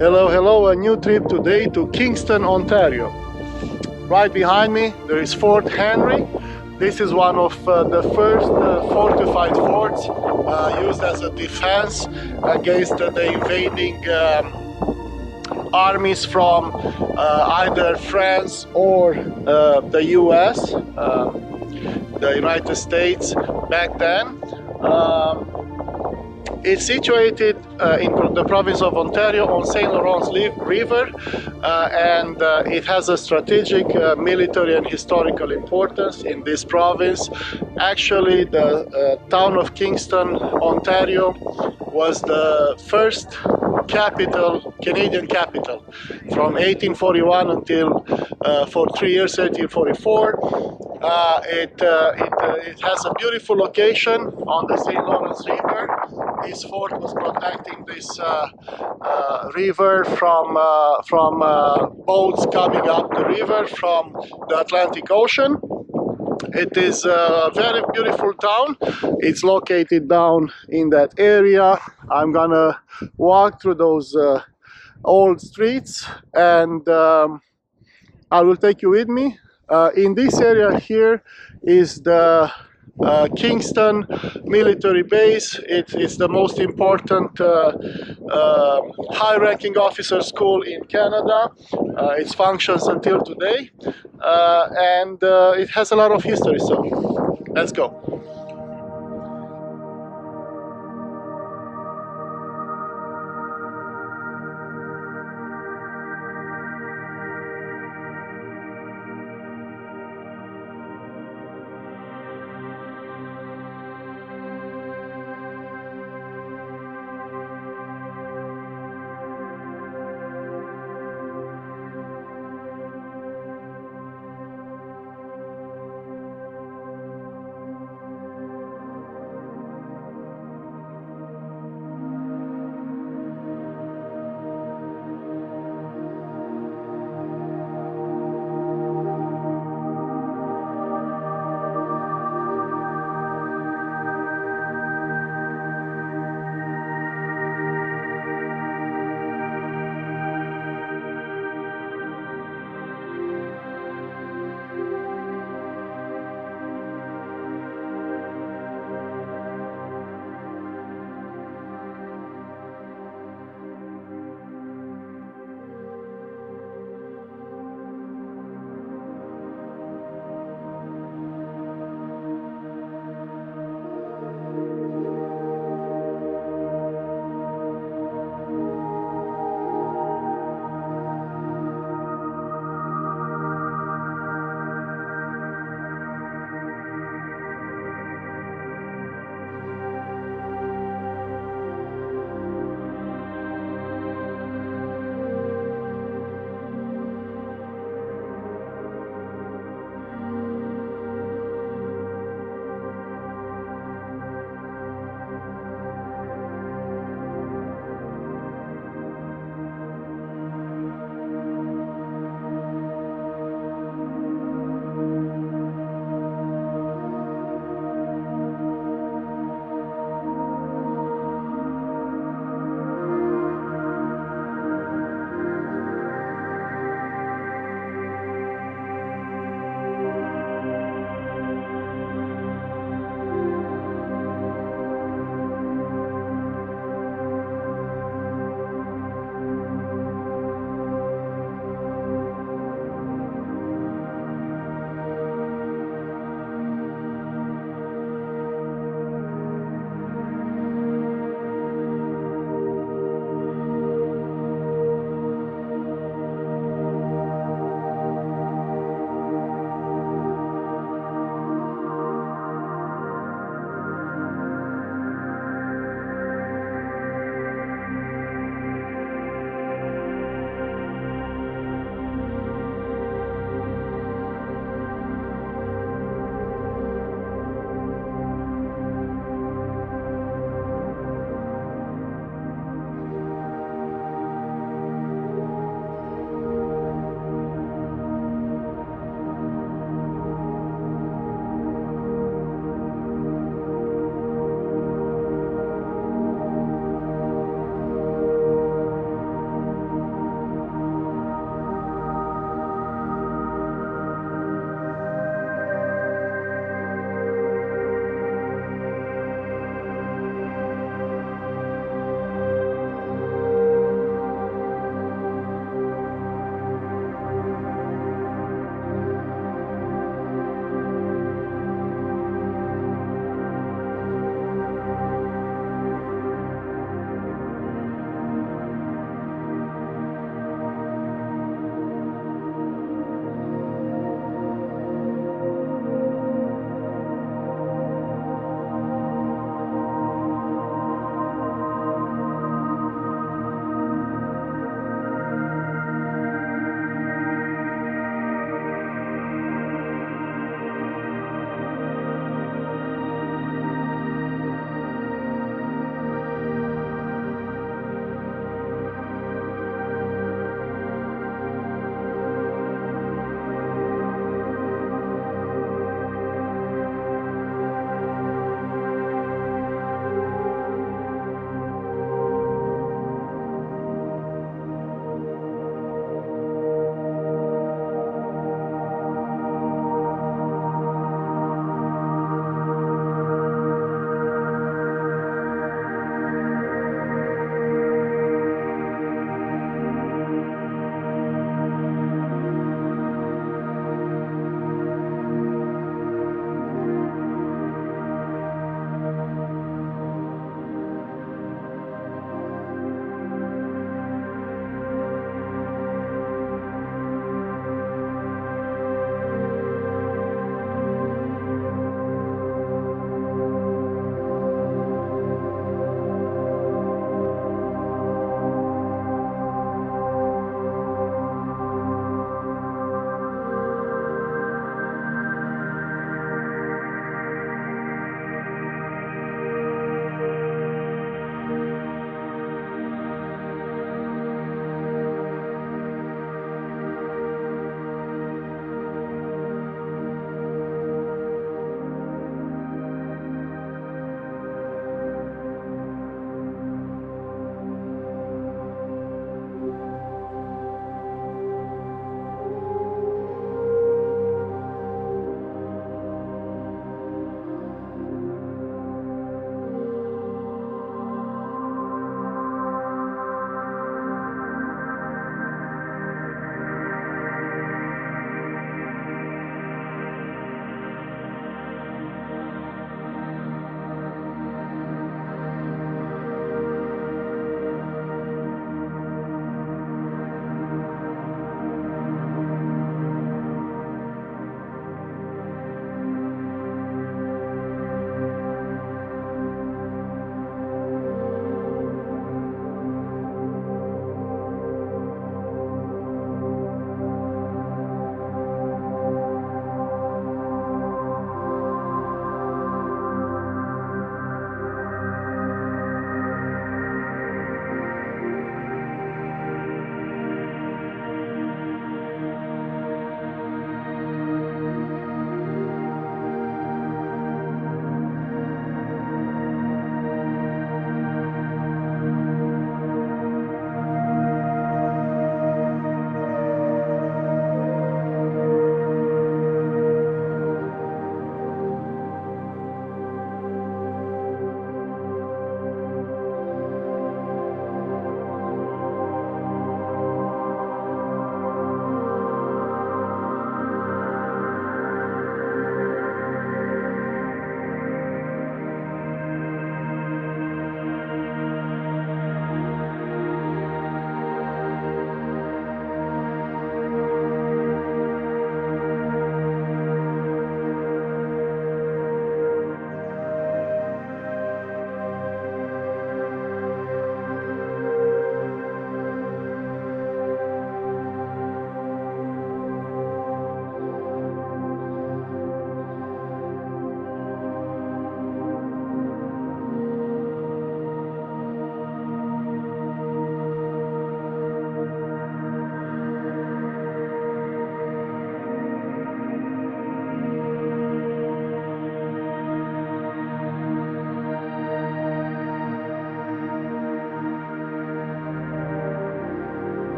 Hello, hello, a new trip today to Kingston, Ontario. Right behind me there is Fort Henry. This is one of the first fortified forts used as a defense against the invading armies from either France or the US, the United States back then. It's situated in the province of Ontario on St. Lawrence River, and it has a strategic military and historical importance in this province. Actually, the town of Kingston, Ontario, was the first capital, Canadian capital, from 1841 until for 3 years, 1844. It has a beautiful location on the St. Lawrence River. This fort was protecting this river from boats coming up the river from the Atlantic Ocean. It is a very beautiful town. It's located down in that area. I'm gonna walk through those old streets, and I will take you with me. In this area here is the Kingston military base. It is the most important high-ranking officer school in Canada. It functions until today, and it has a lot of history. So let's go.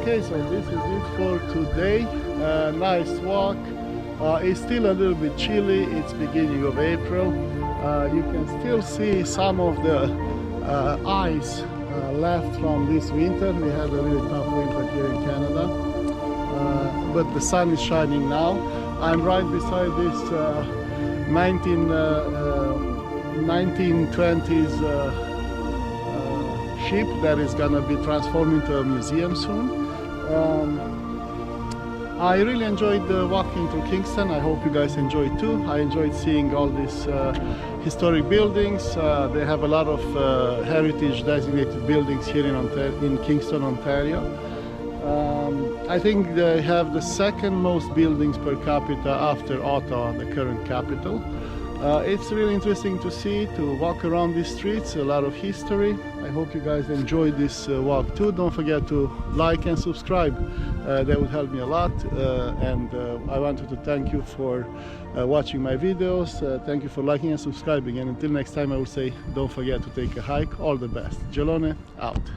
Okay, so this is it for today. Nice walk. It's still a little bit chilly. It's beginning of April. You can still see some of the ice left from this winter. We had a really tough winter here in Canada, but the sun is shining now. I'm right beside this 1920s ship that is gonna be transformed into a museum soon. I really enjoyed walking through Kingston. I hope you guys enjoyed too. I enjoyed seeing all these historic buildings. They have a lot of heritage designated buildings here in Kingston, Ontario. I think they have the second most buildings per capita after Ottawa, the current capital. It's really interesting to see, to walk around these streets, a lot of history. I hope you guys enjoyed this walk too. Don't forget to like and subscribe. That would help me a lot. And I wanted to thank you for watching my videos. Thank you for liking and subscribing. And until next time, I will say, don't forget to take a hike. All the best. Gelone out.